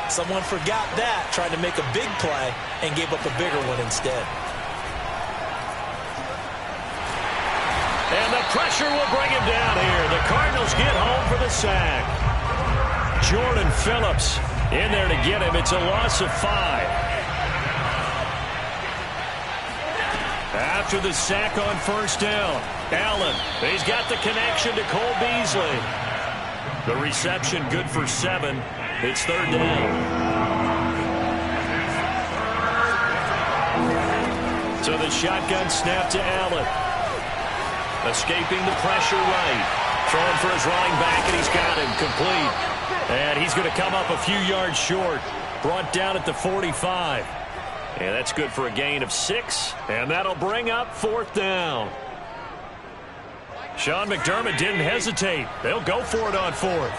Someone forgot that, tried to make a big play, and gave up a bigger one instead. And the pressure will bring him down here. The Cardinals get home for the sack. Jordan Phillips in there to get him. It's a loss of 5. After the sack on first down, Allen, he's got the connection to Cole Beasley. The reception good for 7. It's third down. So the shotgun snap to Allen. Escaping the pressure right. Throwing for his running back, and he's got him complete. And he's going to come up a few yards short. Brought down at the 45. And that's good for a gain of 6. And that'll bring up fourth down. Sean McDermott didn't hesitate. They'll go for it on fourth.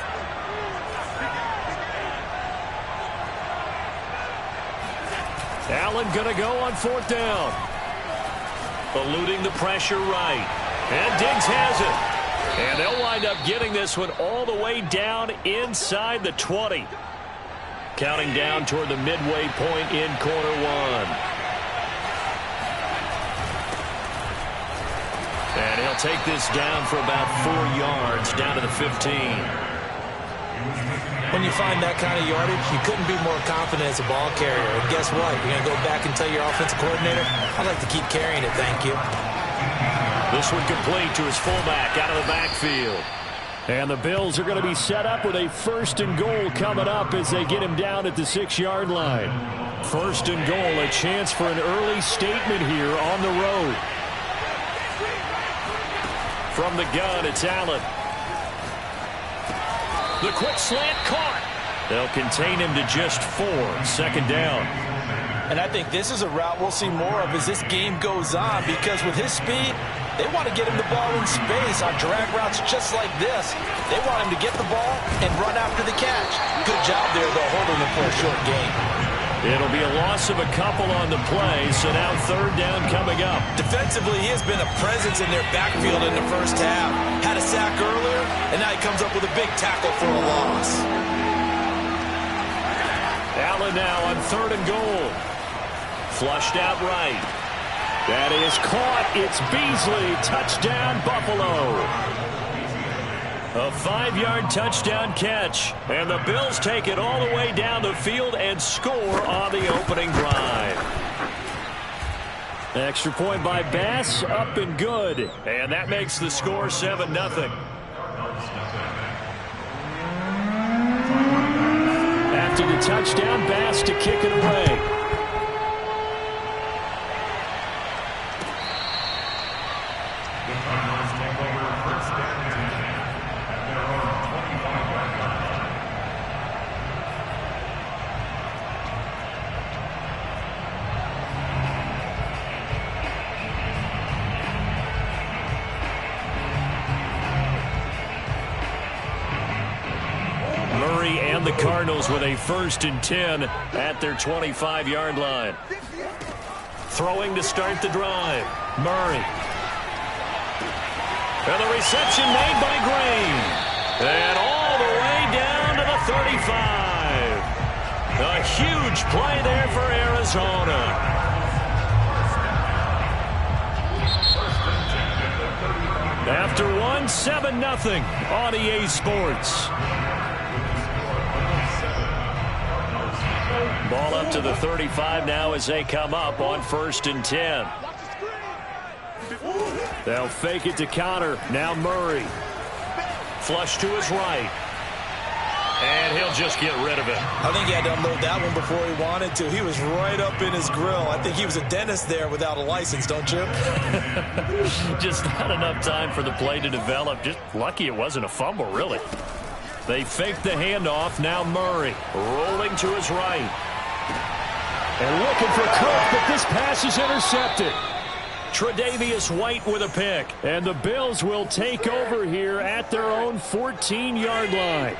Allen going to go on fourth down. Eluding the pressure right. And Diggs has it. And they'll wind up getting this one all the way down inside the 20. Counting down toward the midway point in quarter 1. And he'll take this down for about 4 yards down to the 15. When you find that kind of yardage, you couldn't be more confident as a ball carrier. And guess what? You're going to go back and tell your offensive coordinator, I'd like to keep carrying it, thank you. This one complete to his fullback out of the backfield. And the Bills are going to be set up with a first and goal coming up as they get him down at the 6-yard line. First and goal, a chance for an early statement here on the road. From the gun, it's Allen. The quick slant caught. They'll contain him to just 4. Second down. And I think this is a route we'll see more of as this game goes on, because with his speed, they want to get him the ball in space on drag routes just like this. They want him to get the ball and run after the catch. Good job there, though, holding him for a short gain. It'll be a loss of a couple on the play, so now third down coming up. Defensively, he has been a presence in their backfield in the first half. Had a sack earlier, and now he comes up with a big tackle for a loss. Allen now on third and goal. Flushed out right. That is caught. It's Beasley. Touchdown, Buffalo. A 5-yard touchdown catch. And the Bills take it all the way down the field and score on the opening drive. Extra point by Bass, up and good. And that makes the score 7-0. After the touchdown, Bass to kick it away. The Cardinals with a first and 10 at their 25-yard line. Throwing to start the drive. Murray. And the reception made by Green. And all the way down to the 35. A huge play there for Arizona. After 7-0 on EA Sports. Ball up to the 35 now as they come up on first and 10. They'll fake it to counter. Now Murray. Flush to his right. And he'll just get rid of it. I think he had to unload that one before he wanted to. He was right up in his grill. I think he was a dentist there without a license, don't you? Just not enough time for the play to develop. Just lucky it wasn't a fumble, really. They fake the handoff. Now Murray rolling to his right. And looking for Cook, but this pass is intercepted. Tre'Davious White with a pick. And the Bills will take over here at their own 14-yard line.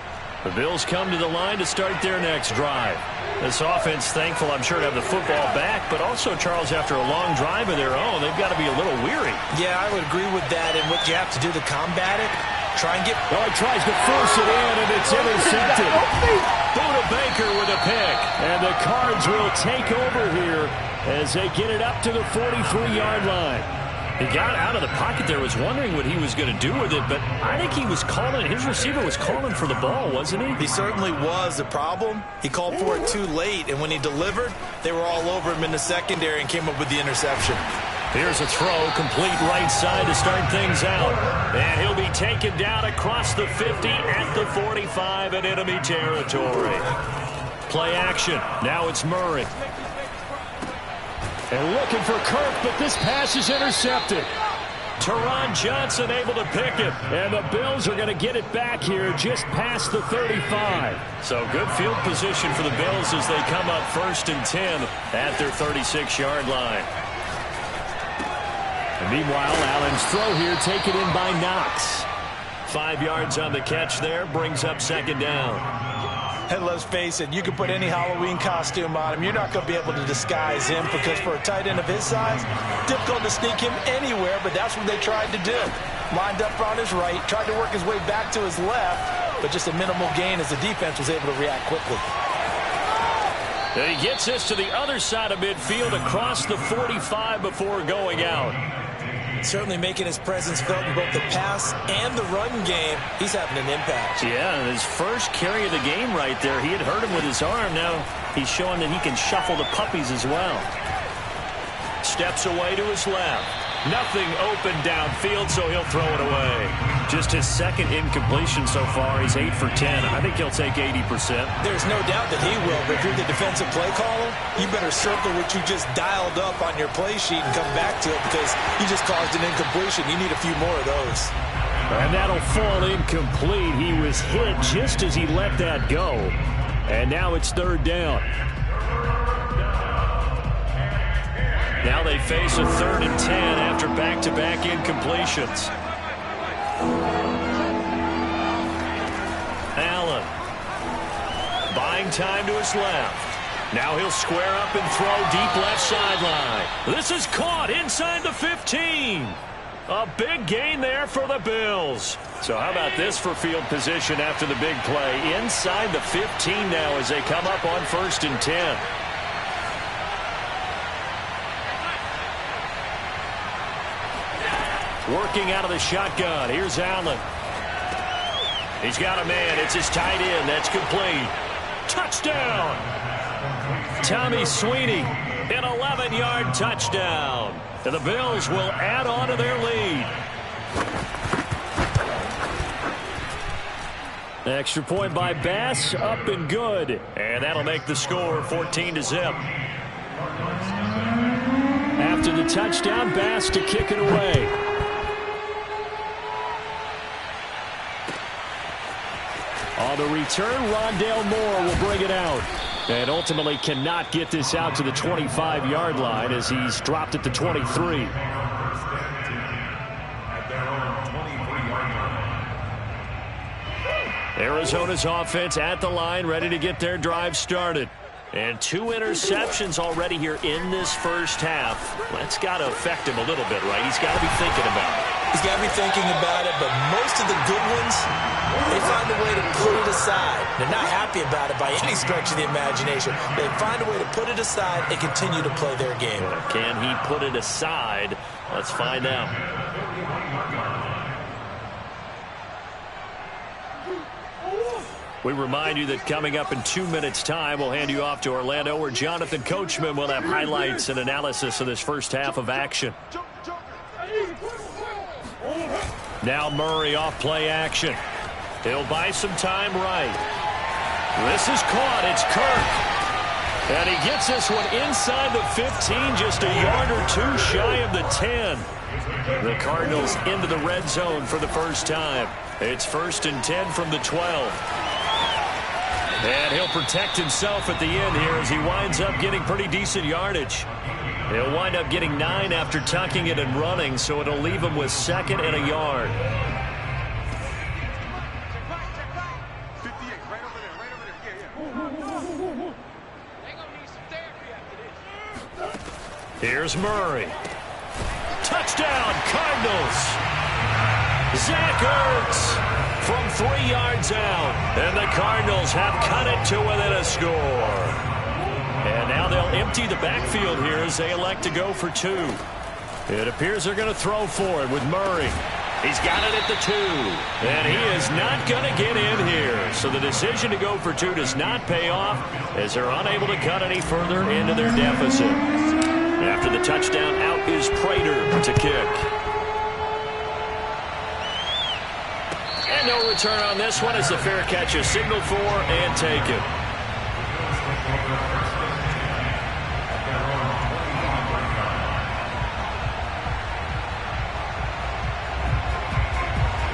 The Bills come to the line to start their next drive. This offense, thankful, I'm sure, to have the football back, but also, Charles, after a long drive of their own, they've got to be a little weary. Yeah, I would agree with that. And what you have to do to combat it, try and get... Oh, he tries to force it in, and it's intercepted. Buda Baker with a pick. Cards will take over here as they get it up to the 43-yard line. He got out of the pocket there, was wondering what he was going to do with it, but I think he was calling, his receiver was calling for the ball, wasn't he? He certainly was. The problem, he called for it too late, and when he delivered, they were all over him in the secondary and came up with the interception. Here's a throw, complete right side to start things out. And he'll be taken down across the 50 at the 45 in enemy territory. Play action. Now it's Murray. And looking for Kirk, but this pass is intercepted. Teron Johnson able to pick it. And the Bills are going to get it back here just past the 35. So good field position for the Bills as they come up 1st and 10 at their 36-yard line. And meanwhile, Allen's throw here taken in by Knox. 5 yards on the catch there, brings up 2nd down. And let's face it, you can put any Halloween costume on him. You're not going to be able to disguise him because for a tight end of his size, difficult to sneak him anywhere, but that's what they tried to do. Lined up on his right, tried to work his way back to his left, but just a minimal gain as the defense was able to react quickly. And he gets this to the other side of midfield across the 45 before going out. Certainly making his presence felt in both the pass and the run game. He's having an impact. Yeah, his first carry of the game right there. He had hurt him with his arm. Now he's showing that he can shuffle the puppies as well. Steps away to his left. Nothing open downfield, so he'll throw it away. Just his 2nd incompletion so far. He's 8 for 10. I think he'll take 80%. There's no doubt that he will, but if you're the defensive play caller, you better circle what you just dialed up on your play sheet and come back to it because you just caused an incompletion. You need a few more of those. And that'll fall incomplete. He was hit just as he let that go. And now it's 3rd down. Now they face a 3rd and 10 after back-to-back incompletions. Allen buying time to his left. Now he'll square up and throw deep left sideline. This is caught inside the 15. A big gain there for the Bills. So how about this for field position after the big play? Inside the 15 now as they come up on 1st and 10. Working out of the shotgun. Here's Allen. He's got a man. It's his tight end. That's complete. Touchdown. Tommy Sweeney. An 11-yard touchdown. And the Bills will add on to their lead. Extra point by Bass. Up and good. And that'll make the score 14-0. After the touchdown, Bass to kick it away. On the return, Rondale Moore will bring it out. And ultimately cannot get this out to the 25-yard line as he's dropped at the 23. Arizona's offense at the line, ready to get their drive started. And 2 interceptions already here in this first half. That's got to affect him a little bit, right? He's got to be thinking about it. He's got to be thinking about it, but most of the good ones, they find a way to put it aside. They're not happy about it by any stretch of the imagination. They find a way to put it aside and continue to play their game. Can he put it aside? Let's find out. We remind you that coming up in 2 minutes' time, we'll hand you off to Orlando, where Jonathan Coachman will have highlights and analysis of this first half of action. Now Murray off play action. He'll buy some time right. This is caught. It's Kirk. And he gets this one inside the 15, just a yard or 2 shy of the 10. The Cardinals into the red zone for the first time. It's 1st and 10 from the 12. And he'll protect himself at the end here as he winds up getting pretty decent yardage. He'll wind up getting 9 after tucking it and running, so it'll leave him with 2nd and a yard. Here's Murray. Touchdown, Cardinals. Zach Ertz from 3 yards out. And the Cardinals have cut it to within a score. empty the backfield here as they elect to go for 2. It appears they're going to throw for it with Murray. He's got it at the 2. And he is not going to get in here. So the decision to go for 2 does not pay off as they're unable to cut any further into their deficit. After the touchdown, out is Prater to kick. And no return on this one as the fair catch is signaled for and taken.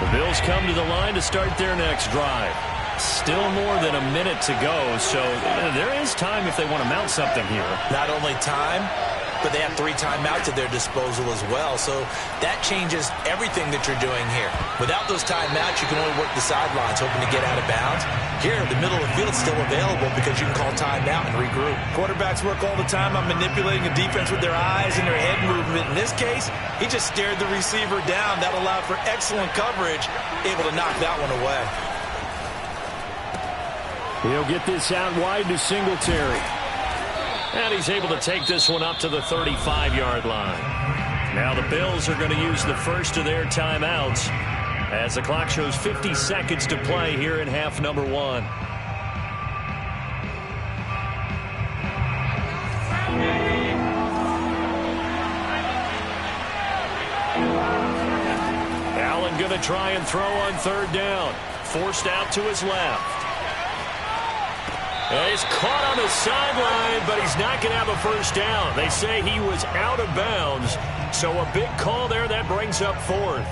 The Bills come to the line to start their next drive. Still more than a minute to go, so there is time if they want to mount something here. Not only time, but they have 3 timeouts at their disposal as well, so that changes everything that you're doing here. Without those timeouts, you can only work the sidelines, hoping to get out of bounds. Here, the middle of the field is still available because you can call timeout and regroup. Quarterbacks work all the time on manipulating a defense with their eyes and their head movement. In this case, he just stared the receiver down. That allowed for excellent coverage, able to knock that one away. He'll get this out wide to Singletary. And he's able to take this one up to the 35-yard line. Now the Bills are going to use the first of their timeouts as the clock shows 50 seconds to play here in half number 1. Allen going to try and throw on 3rd down. Forced out to his left. And he's caught on the sideline, but he's not going to have a first down. They say he was out of bounds, so a big call there that brings up 4th.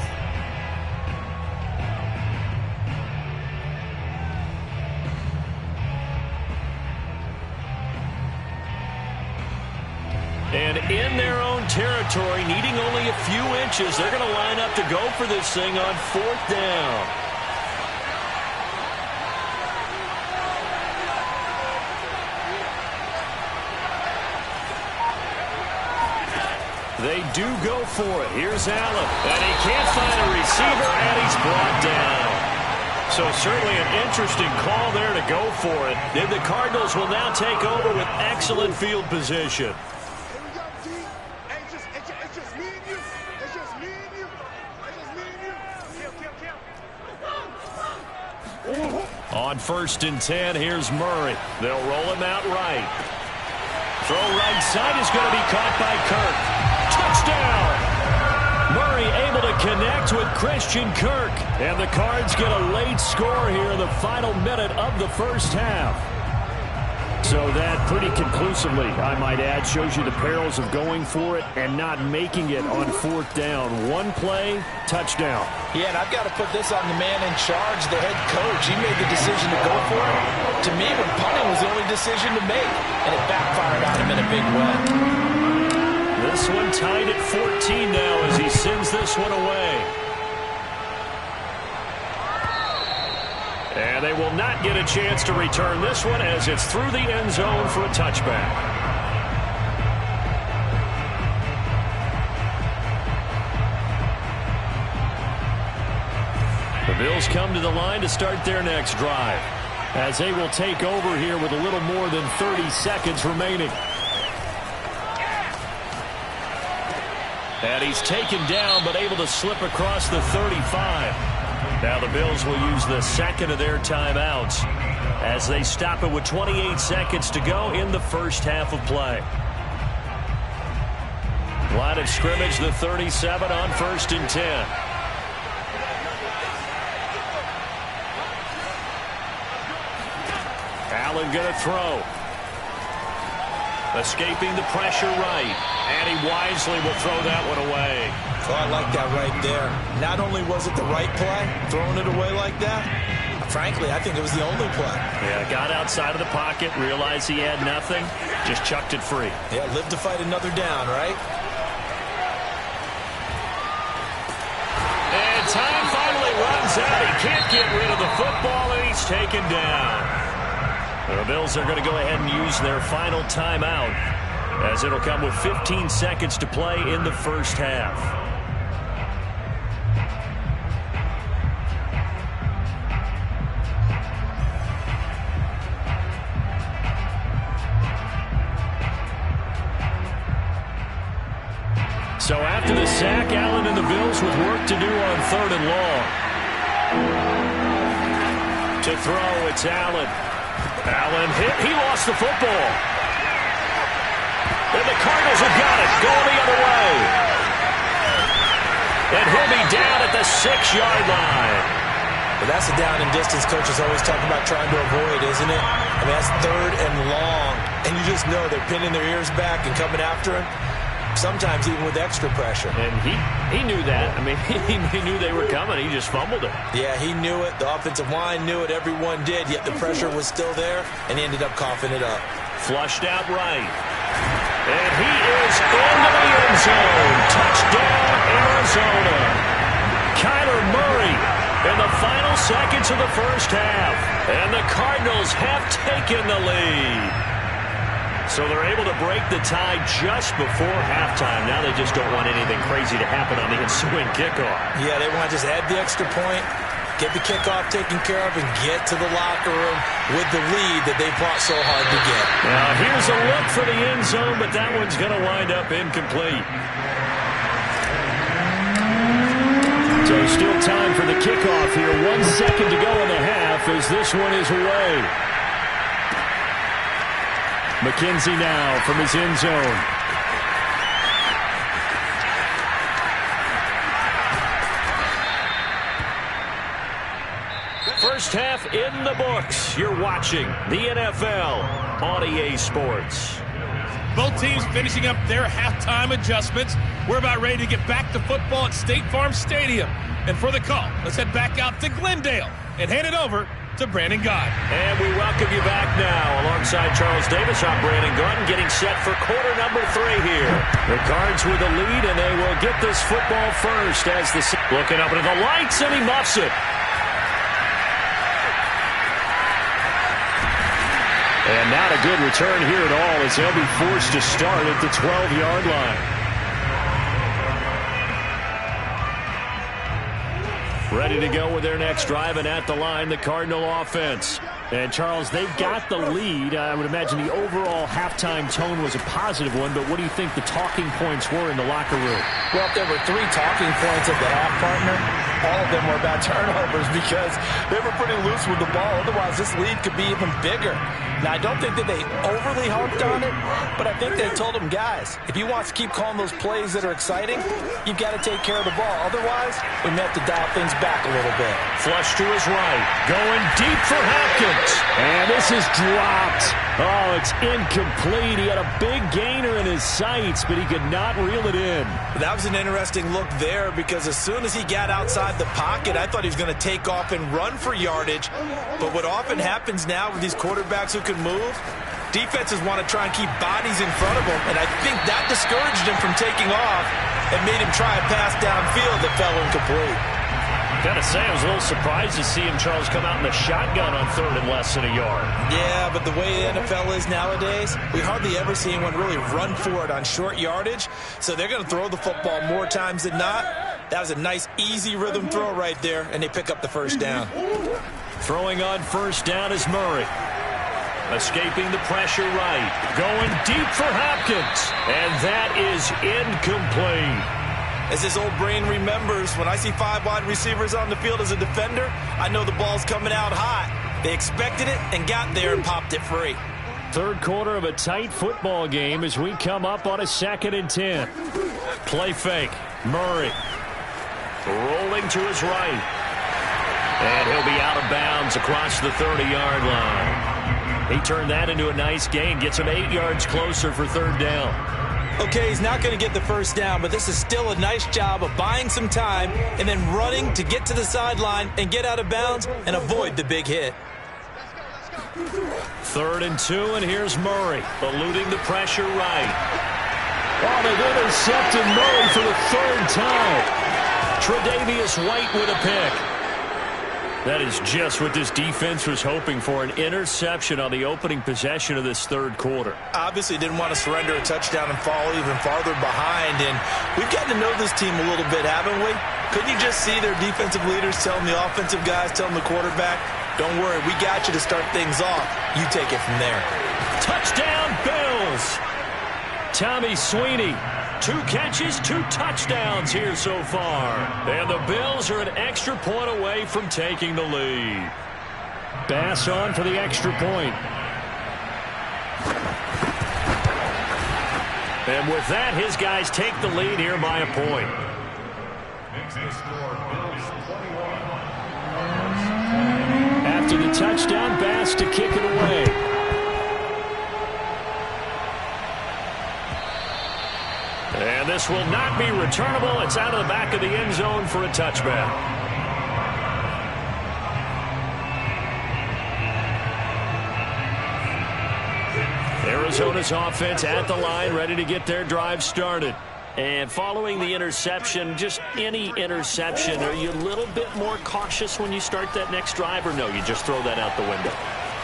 And in their own territory, needing only a few inches, they're going to line up to go for this thing on 4th down. They do go for it. Here's Allen. And he can't find a receiver, and he's brought down. So certainly an interesting call there to go for it. And the Cardinals will now take over with excellent field position. On 1st and 10, here's Murray. They'll roll him out right. Throw right side is going to be caught by Kirk. Touchdown! Murray able to connect with Christian Kirk. And the Cards get a late score here in the final minute of the first half. So that pretty conclusively, I might add, shows you the perils of going for it and not making it on 4th down. One play, touchdown. Yeah, and I've got to put this on the man in charge, the head coach. He made the decision to go for it. To me, when punting was the only decision to make, and it backfired on him in a big way. This one tied at 14 now as he sends this one away. And they will not get a chance to return this one as it's through the end zone for a touchback. The Bills come to the line to start their next drive as they will take over here with a little more than 30 seconds remaining. And he's taken down but able to slip across the 35. Now the Bills will use the second of their timeouts as they stop it with 28 seconds to go in the first half of play. Line of scrimmage, the 37 on 1st and 10. Allen going to throw. Escaping the pressure right. And he wisely will throw that one away. Oh, I like that right there. Not only was it the right play, throwing it away like that, frankly, I think it was the only play. Yeah, got outside of the pocket, realized he had nothing, just chucked it free. Yeah, live to fight another down, right? And time finally runs out. He can't get rid of the football, and he's taken down. The Bills are going to go ahead and use their final timeout as it'll come with 15 seconds to play in the first half. So after the sack, Allen and the Bills with work to do on 3rd and long. To throw, it's Allen. Allen hit. He lost the football. And the Cardinals have got it. Going the other way. And he'll be down at the 6-yard line. Well, that's the down and distance coaches always talking about trying to avoid, isn't it? I mean, that's 3rd and long. And you just know they're pinning their ears back and coming after him. Sometimes even with extra pressure. And he knew that. I mean, he knew they were coming. He just fumbled it. Yeah, he knew it. The offensive line knew it. Everyone did. Yet the pressure was still there, and he ended up coughing it up. Flushed out right. And he is into the end zone. Touchdown, Arizona. Kyler Murray in the final seconds of the first half. And the Cardinals have taken the lead. So they're able to break the tie just before halftime. Now they just don't want anything crazy to happen on the ensuing kickoff. Yeah, they want to just add the extra point, get the kickoff taken care of, and get to the locker room with the lead that they fought so hard to get. Now here's a look for the end zone, but that one's going to wind up incomplete. So still time for the kickoff here. 1 second to go in the half as this one is away. McKenzie now from his end zone. First half in the books. You're watching the NFL on EA Sports. Both teams finishing up their halftime adjustments. We're about ready to get back to football at State Farm Stadium. And for the call, let's head back out to Glendale and hand it over to Brandon Gott. And we welcome you back now alongside Charles Davis. I'm Brandon Gott getting set for quarter number 3 here. The Cards with the lead, and they will get this football first as the looking up into the lights, and he muffs it. And not a good return here at all as they'll be forced to start at the 12-yard line. Ready to go with their next drive, and at the line, the Cardinal offense. And, Charles, they've got the lead. I would imagine the overall halftime tone was a positive one, but what do you think the talking points were in the locker room? Well, if there were 3 talking points at the half, partner, all of them were about turnovers because they were pretty loose with the ball. Otherwise, this lead could be even bigger. Now, I don't think that they overly harped on it, but I think they told them, guys, if you want to keep calling those plays that are exciting, you've got to take care of the ball. Otherwise, we may have to dial things back a little bit. Flush to his right. Going deep for Hopkins. And this is dropped. Oh, it's incomplete. He had a big gainer in his sights, but he could not reel it in. That was an interesting look there because as soon as he got outside the pocket, I thought he was going to take off and run for yardage. But what often happens now with these quarterbacks who can move, defenses want to try and keep bodies in front of them, and I think that discouraged him from taking off and made him try a pass downfield that fell incomplete. Gotta say, I was a little surprised to see him, Charles, come out in the shotgun on 3rd and less than a yard. Yeah, but the way the NFL is nowadays, we hardly ever see anyone really run for it on short yardage, so they're going to throw the football more times than not. That was a nice, easy rhythm throw right there, and they pick up the first down. Throwing on first down is Murray. Escaping the pressure right. Going deep for Hopkins. And that is incomplete. As his old brain remembers, when I see 5 wide receivers on the field as a defender, I know the ball's coming out hot. They expected it and got there and popped it free. Third quarter of a tight football game as we come up on a 2nd and 10. Play fake. Murray. Rolling to his right. And he'll be out of bounds across the 30-yard line. He turned that into a nice gain. Gets him 8 yards closer for 3rd down. Okay, he's not going to get the first down, but this is still a nice job of buying some time and then running to get to the sideline and get out of bounds and avoid the big hit. 3rd and 2, and here's Murray, eluding the pressure right. Oh, they've intercepted Murray for the 3rd time. Tre'Davious White with a pick. That is just what this defense was hoping for, an interception on the opening possession of this 3rd quarter. Obviously didn't want to surrender a touchdown and fall even farther behind, and we've gotten to know this team a little bit, haven't we? Couldn't you just see their defensive leaders telling the offensive guys, telling the quarterback, don't worry, we got you to start things off. You take it from there. Touchdown, Bills! Tommy Sweeney. 2 catches, 2 touchdowns here so far. And the Bills are an extra point away from taking the lead. Bass on for the extra point. And with that, his guys take the lead here by a point. After the touchdown, Bass to kick it away. And this will not be returnable. It's out of the back of the end zone for a touchback. Arizona's offense at the line, ready to get their drive started. And following the interception, just any interception, are you a little bit more cautious when you start that next drive, or no, you just throw that out the window?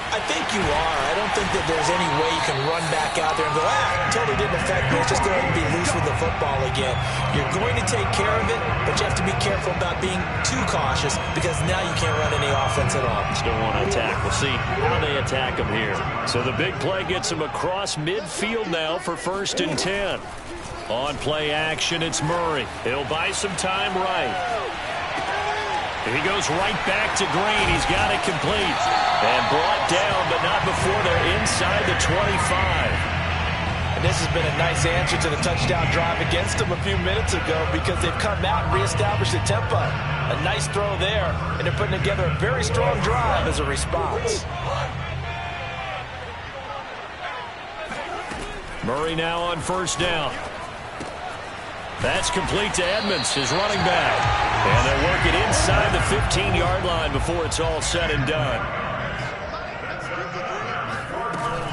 I think you are. I don't think that there's any way you can run back out there and go, totally didn't affect me. Let's just go ahead and be loose with the football again. You're going to take care of it, but you have to be careful about being too cautious because now you can't run any offense at all. Still want to attack. We'll see how they attack him here. So the big play gets him across midfield now for 1st and 10. On play action, it's Murray. He'll buy some time right. He goes right back to Green. He's got it complete. And brought down, but not before they're inside the 25. And this has been a nice answer to the touchdown drive against them a few minutes ago because they've come out and reestablished the tempo. A nice throw there, and they're putting together a very strong drive as a response. Murray now on 1st down. That's complete to Edmonds, his running back. And they'll work it inside the 15-yard line before it's all said and done.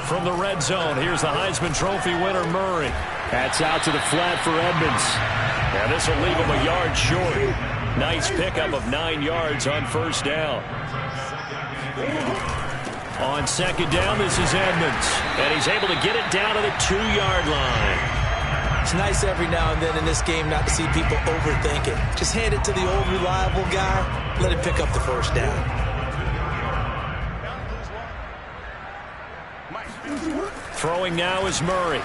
From the red zone, here's the Heisman Trophy winner, Murray. That's out to the flat for Edmonds. Now this will leave him a yard short. Nice pickup of 9 yards on 1st down. On 2nd down, this is Edmonds. And he's able to get it down to the 2-yard line. It's nice every now and then in this game not to see people overthink it. Just hand it to the old reliable guy. Let him pick up the 1st down. Throwing now is Murray.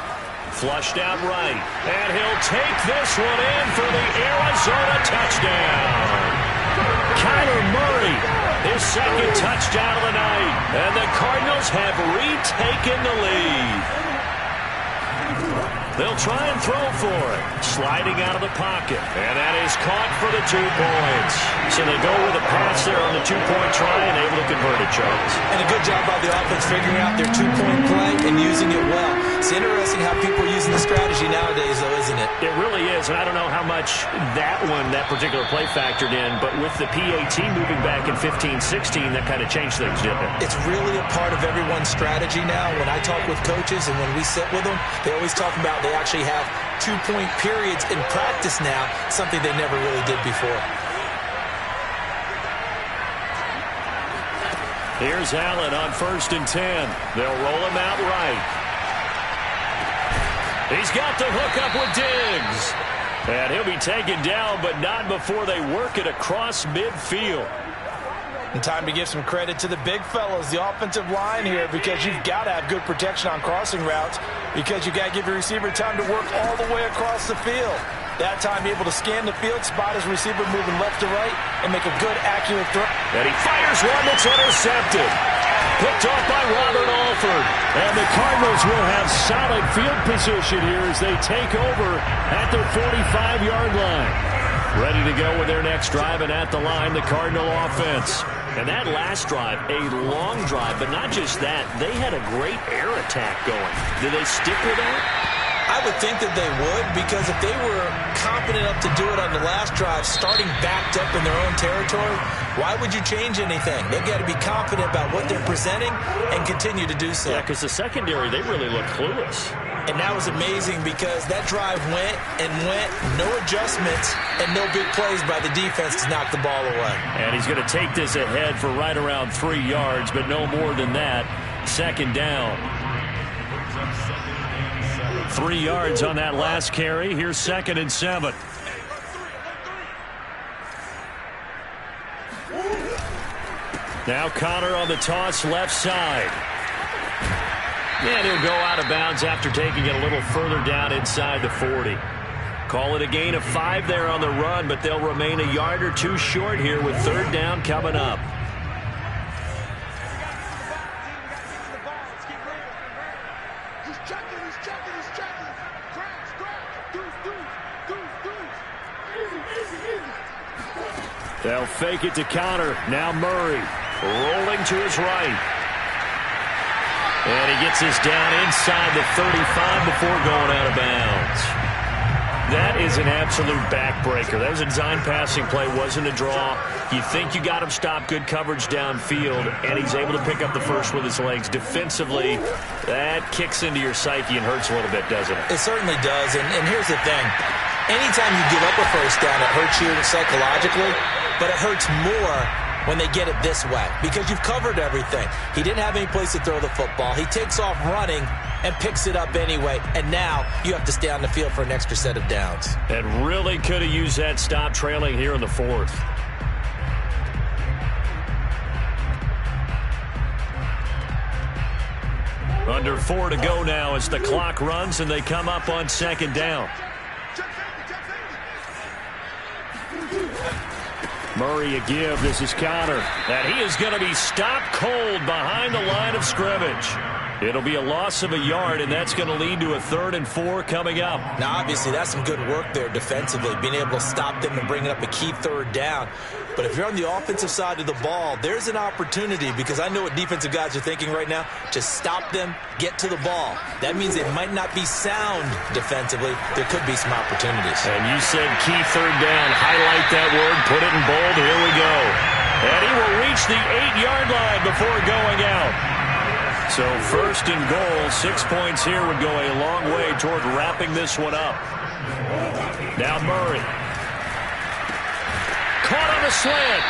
Flushed out right. And he'll take this one in for the Arizona touchdown. Kyler Murray, his 2nd touchdown of the night. And the Cardinals have retaken the lead. They'll try and throw for it. Sliding out of the pocket. And that is caught for the 2 points. So they go with a pass there on the 2-point try and able to convert it, Charles. And a good job by the offense figuring out their 2-point play and using it well. It's interesting how people are using the strategy nowadays, though, isn't it? It really is, and I don't know how much that particular play factored in, but with the PAT moving back in 15-16, that kind of changed things, didn't it? It's really a part of everyone's strategy now. When I talk with coaches and when we sit with them, they always talk about they actually have 2-point periods in practice now, something they never really did before. Here's Allen on 1st and 10. They'll roll him out right. He's got the hook up with Diggs. And he'll be taken down, but not before they work it across midfield. And time to give some credit to the big fellas, the offensive line here, because you've got to have good protection on crossing routes because you've got to give your receiver time to work all the way across the field. That time able to scan the field, spot his receiver moving left to right, and make a good, accurate throw. And he fires one that's intercepted. Picked off by Robert Alford. And the Cardinals will have solid field position here as they take over at their 45-yard line. Ready to go with their next drive, and at the line, the Cardinal offense. And that last drive, a long drive, but not just that. They had a great air attack going. Did they stick with that? I would think that they would, because if they were confident enough to do it on the last drive, starting backed up in their own territory, why would you change anything? They've got to be confident about what they're presenting and continue to do so. Yeah, because the secondary, they really look clueless. And that was amazing because that drive went and went, no adjustments, and no big plays by the defense to knock the ball away. And he's going to take this ahead for right around 3 yards, but no more than that. 2nd down. 3 yards on that last carry. Here's 2nd and 7. Now Connor on the toss left side. And he'll go out of bounds after taking it a little further down inside the 40. Call it a gain of 5 there on the run, but they'll remain a yard or two short here with third down coming up. They'll fake it to counter. Now Murray rolling to his right. And he gets this down inside the 35 before going out of bounds. That is an absolute backbreaker. That was a design passing play, wasn't a draw. You think you got him stopped, good coverage downfield, and he's able to pick up the first with his legs. Defensively, that kicks into your psyche and hurts a little bit, doesn't it? It certainly does, and here's the thing. Anytime you give up a first down, it hurts you psychologically, but it hurts more when they get it this way because you've covered everything. He didn't have any place to throw the football. He takes off running and picks it up anyway, and now you have to stay on the field for an extra set of downs. And really could have used that stop trailing here in the fourth. Under 4 to go now as the clock runs and they come up on second down. Murray a give. This is counter. And he is going to be stopped cold behind the line of scrimmage. It'll be a loss of a yard, and that's going to lead to a 3rd and 4 coming up. Now, obviously, that's some good work there defensively, being able to stop them and bringing up a key third down. But if you're on the offensive side of the ball, there's an opportunity because I know what defensive guys are thinking right now. Just stop them, get to the ball. That means they might not be sound defensively. There could be some opportunities. And you said key third down. Highlight that word, put it in bold. Here we go. And he will reach the 8-yard line before going out. So 1st and goal, 6 points here would go a long way toward wrapping this one up. Now Murray. Caught on the slant.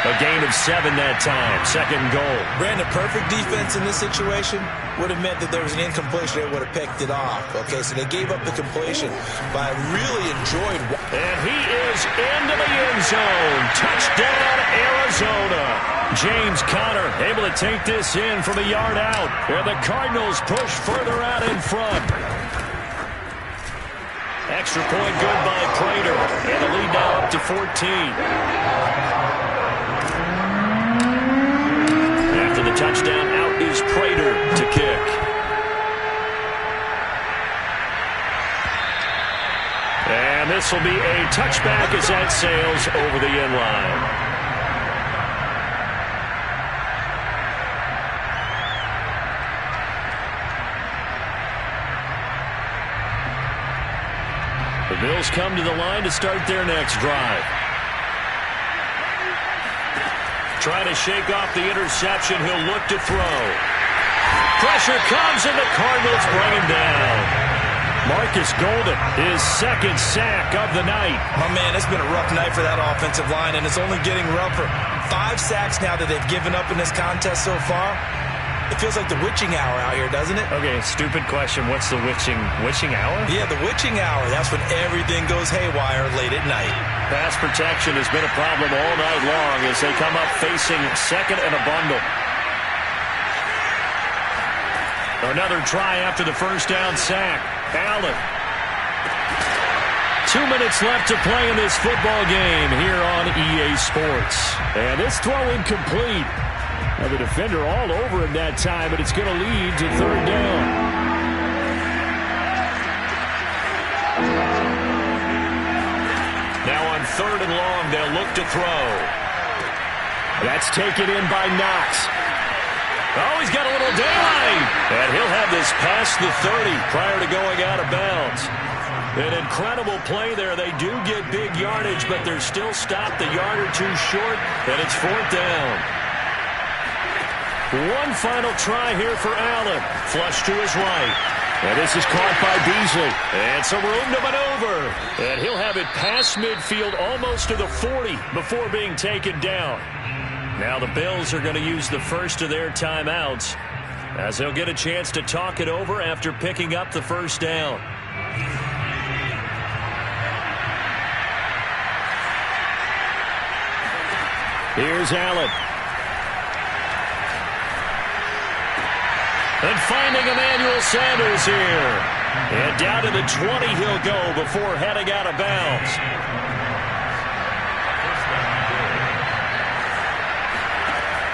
A gain of 7 that time. 2nd goal. Brandon, perfect defense in this situation would have meant that there was an incompletion. They would have picked it off. Okay, so they gave up the completion, but I really enjoyed. And he is into the end zone. Touchdown, Arizona. James Conner able to take this in from a yard out. And the Cardinals push further out in front. Extra point good by Prater. And the lead now up to 14. After the touchdown, out is Prater to kick. And this will be a touchback as that sails over the end line. The Bills come to the line to start their next drive. Trying to shake off the interception. He'll look to throw. Pressure comes, and the Cardinals bring him down. Marcus Golden, his 2nd sack of the night. My man, it's been a rough night for that offensive line, and it's only getting rougher. 5 sacks now that they've given up in this contest so far. It feels like the witching hour out here, doesn't it? Okay, stupid question. What's the witching hour? Yeah, the witching hour. That's when everything goes haywire late at night. Pass protection has been a problem all night long as they come up facing 2nd and a bundle. Another try after the first down sack. Allen. 2 minutes left to play in this football game here on EA Sports. And this throw incomplete. Now the defender all over him that time, but it's going to lead to 3rd down. Now on 3rd and long, they'll look to throw. That's taken in by Knox. Oh, he's got a little daylight. And he'll have this past the 30 prior to going out of bounds. An incredible play there. They do get big yardage, but they're still stopped a yard or two short, and it's 4th down. One final try here for Allen. Flush to his right. And this is caught by Beasley. And some room to maneuver. And he'll have it past midfield almost to the 40 before being taken down. Now the Bills are going to use the first of their timeouts as they'll get a chance to talk it over after picking up the first down. Here's Allen. And finding Emmanuel Sanders here. And down to the 20 he'll go before heading out of bounds.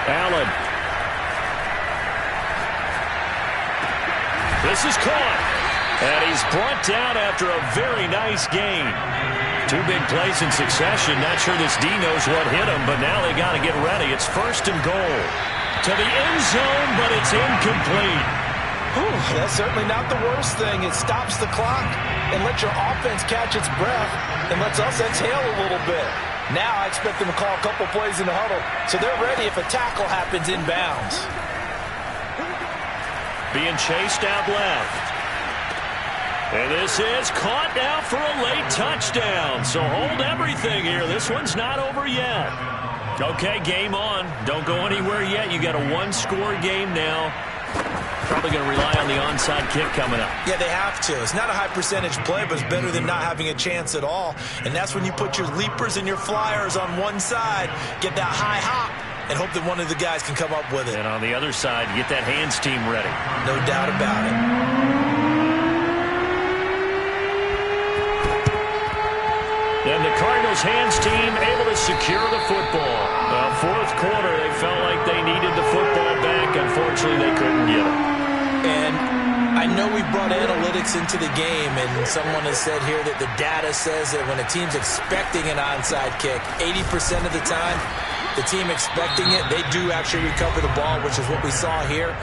Allen. This is caught. And he's brought down after a very nice gain. Two big plays in succession. Not sure this D knows what hit him, but now they got to get ready. It's 1st and goal. To the end zone, but it's incomplete. Whew, that's certainly not the worst thing. It stops the clock and lets your offense catch its breath and lets us exhale a little bit. Now I expect them to call a couple plays in the huddle, so they're ready if a tackle happens inbounds. Being chased out left. And this is caught now for a late touchdown. So hold everything here. This one's not over yet. Okay, game on. Don't go anywhere yet. You got a one-score game now. Probably going to rely on the onside kick coming up. Yeah, they have to. It's not a high percentage play, but it's better than not having a chance at all. And that's when you put your leapers and your flyers on one side, get that high hop, and hope that one of the guys can come up with it. And on the other side, get that hands team ready. No doubt about it. And the Cardinals hands team able to secure the football. Fourth quarter, they felt like they needed the football back. Unfortunately, they couldn't get it. And I know we brought analytics into the game, and someone has said here that the data says that when a team's expecting an onside kick, 80% of the time, the team expecting it, they do actually recover the ball, which is what we saw here.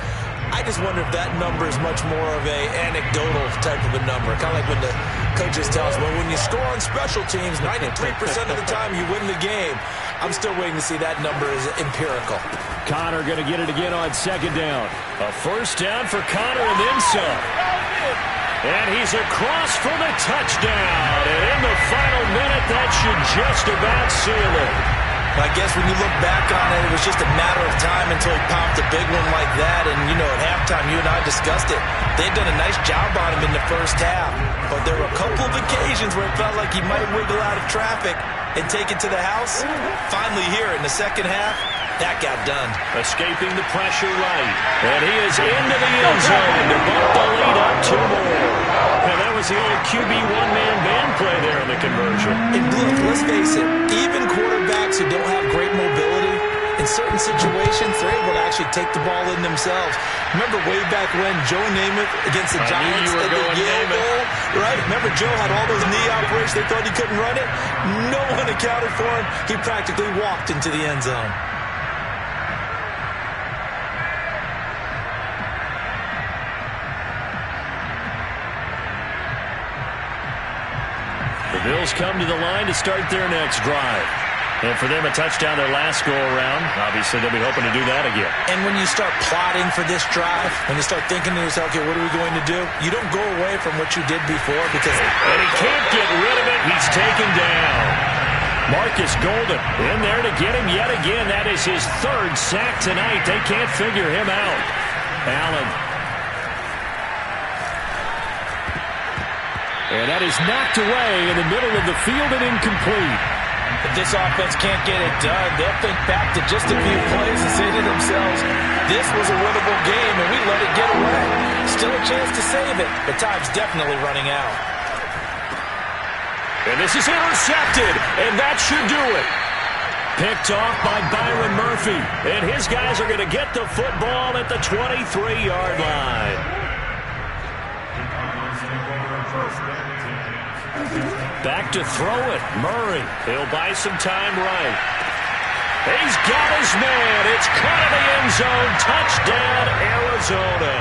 I just wonder if that number is much more of a anecdotal type of a number. Kind of like when the coaches tell us, well, when you score on special teams, 93% of the time you win the game. I'm still waiting to see that number is empirical. Connor going to get it again on 2nd down. A 1st down for Connor and then some. And he's across for the touchdown. And in the final minute, that should just about seal it. I guess when you look back on it, it was just a matter of time until he popped a big one like that. And, you know, at halftime, you and I discussed it. They'd done a nice job on him in the first half. But there were a couple of occasions where it felt like he might wiggle out of traffic and take it to the house. Finally here in the second half, that got done. Escaping the pressure right. And he is into the end zone to bump the lead up 2 more. And that was the old QB one-man band play there in the conversion. And look, let's face it, even quarterbacks who don't have great mobility, in certain situations, they're able to actually take the ball in themselves. Remember way back when Joe Namath against the Giants at the Yale Bowl, right? Remember Joe had all those knee operations. They thought he couldn't run it. No one accounted for him. He practically walked into the end zone. The Bills come to the line to start their next drive. And for them, a touchdown their last go-around. Obviously, they'll be hoping to do that again. And when you start plotting for this drive, when you start thinking to yourself, okay, what are we going to do? You don't go away from what you did before because... And he can't get rid of it. He's taken down. Marcus Golden in there to get him yet again. That is his 3rd sack tonight. They can't figure him out. Allen. And that is knocked away in the middle of the field and incomplete. If this offense can't get it done, they'll think back to just a few plays and say to themselves, this was a winnable game and we let it get away. Still a chance to save it, but time's definitely running out. And this is intercepted, and that should do it. Picked off by Byron Murphy, and his guys are going to get the football at the 23-yard line. Back to throw it. Murray. He'll buy some time right. He's got his man. It's caught in the end zone. Touchdown, Arizona.